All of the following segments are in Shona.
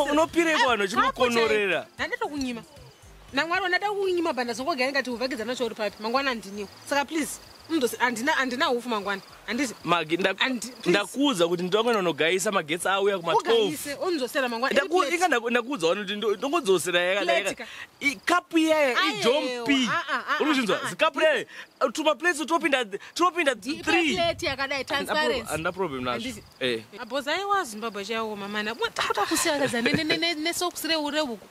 unopire kwano chinokonorera handito kunyima namwari wanada kunyima banda zongogara ngati uvhekedza nacho uri papi mangwana handiniwo saka please handina ufu mangwana handiti magi ndakuudza kuti ndonga nonogaisa magetsi auya kuma12 unzosera mangwana ndakuudza kuti ndongodzosera yakadai kapu iyaya ijompi urikuzvinzwa zikapu iyaya tumaplates topinda 3 yakadai transparency handina problem nazvo abhoza aiwa zimbabwe chaoma mana takuta kusiyakadza nesokisire ureuku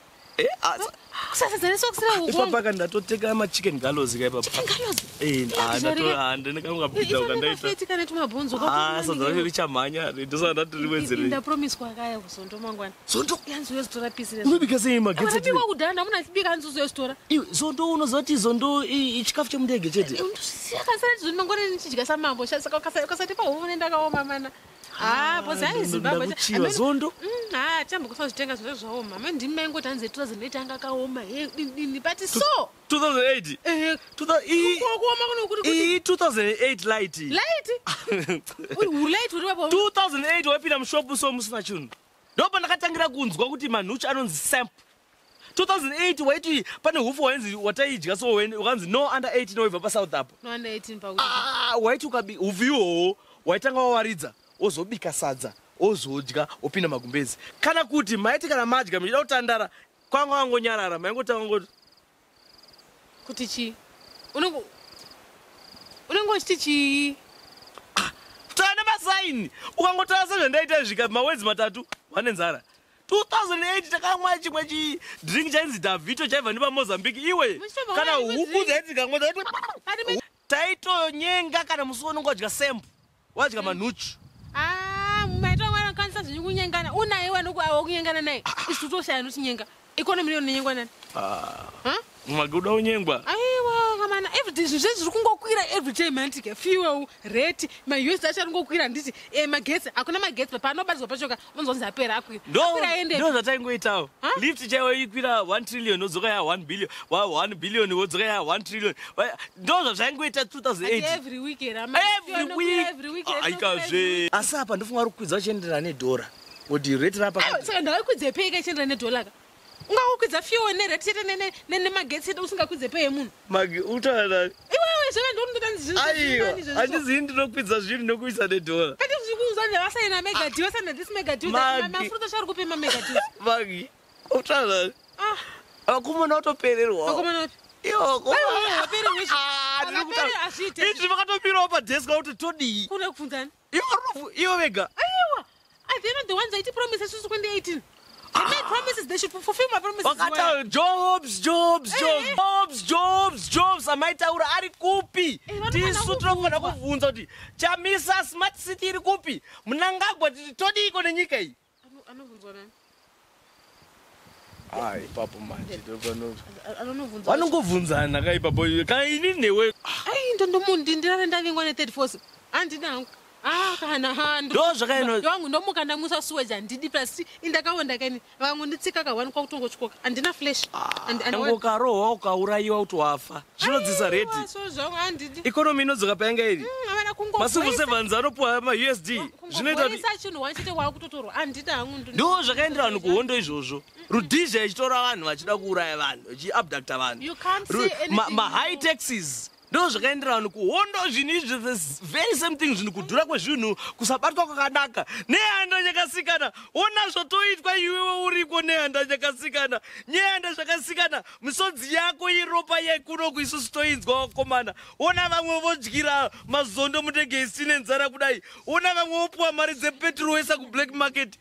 kusasadzana sokisira uko ipapa ndatoteka machicken gallows kai papa ndinekangapita ukandaita kana tumabhonzo sadza richamhanya ndosanda tiriwedzere ndapromiswa kaya kuzondo mangwana zondo yanzu yesitora pisire unobika sei magetsi ndiwa kudhanda muna bika nzuzo yesitora iwe zondo unozoti zondo ichikafu chemundege chete yakasara zoni mangwana nichidya samambo saka kasati paone ndakaoma mana bozai Zimbabwe ndakuchiwa zondo chambo kufa zvitenga zviro zvaoma mama ndimi ngoti hanze 2008 anga kaoma but so 2008 kuoma kunokuti 2008 light light uri baba 2008 wapinda mushopu so musina chinhu ndopa ndakatangira kunzwa kuti manhuchi anonzi samp 2008 waiti pane hufu wainzi wataidya so wakanzi no under 18 noibva pasouth apo no under 18 pakuti waiti hufu ihoho waitanga wawaridza ozobika sadza ozodya opinda magumbezi kana kuti maiti kana madya muchida kutandara kwanga wangonyarara maingotanga ngoti kuti chi unongochiti chi tana masaini ukangotara sezvandaita zvika mawedzi matatu vanenzara 2008 takamwa chimwe chidrink chainzi davito chaibva nepamozambique iwe kana huku dzaidzikamwa taitonyenga kana musi unongodya sempu wadya manhuchi maitongwana kanisa zvinikunyengana unaiwa nokuawa kunyengana naye isu toshaya nochinyenga ikonomi iyo nenyengwa nani maguda unyengwa aiwa kamana everyday zvinhu zviri kungokwira every time andike fuel rate maus acho ari kungokwira handiti magetsi hakuna magetsi paanobatirwa pachoka unzonzi apera akwira ndo zvataingoitawo lift chaiwo ikwira 1 trillion wodzoka ya 1 billion 1 billion wodzoka ya 1 trillion ndo zvazvaingoita 2008 every week aikazve asi apa ndofunga ri kukwidza uchienderana nedhora kuti rate rapa saka ndawakwidze pei ikachienderana nedhora ka ungakukwidza fuel nerate chete nemagetsi usingakwidze pei yemunhu utana iwewe zveve ndondotanzi handizivi ndinokwidza zvinhu nokuisa nedhora kati zvikunzwa nevasaina megadi vasaina disi megadi mafuta chari kupema megadi magi utana vakomana vatopererwa izvi vakatopirawo padesk kuti todii kuna kupfunzani ivo vega aiwa at the end of the ones aiti promise isusu 2018 they made promises they should fulfill my promises vakataura jobs amaitaura ari kupi tisu tinofanira kubvunza kuti chamisa smart city iri kupi munangagwa titi todiiko nenyika iyi anobvunzwa nani ai papo manje vanongovhunzana kai papo kaini newe ai ndombomundi ndirare ndavingwa ne34 handinangu kana hando ndo zvakaino wangu ndomuka ndamusa sewage handidi plus indakaonda kani vangu nditsika ka1 kwakutongochikoka handina flash angokarohwa ukaurayiwa kuti wafa zvinodzisa rate so zvangu handidi ikonomi inodzoka payanga iri masivu 7 anopuwa mausd zvinoita kuti chinhu wachite wakutotorwa handidi hangu ndo zvakaendera vanhu kuhondo izvozvo rudhizha ichitora vanhu vachida kuuraya vanhu vachiabducta vanhu mahigh taxes ndo zvakaendera vanhu kuhondo zvinhu izvi very same thing zvinhu kudhura kwezvinhu kusabatwa kwakanaka nehanda nyakasikana ona zvotoitwa iwewe uriko nehanda nyakasikana nyehanda zvakasikana misodzi yako iropa yekunoku isusu toinzwa wakomana ona vamwe vodyira mazondo mundege isine nzara kudai ona vamwe vopuwa mari dzepetrol wesa kublack market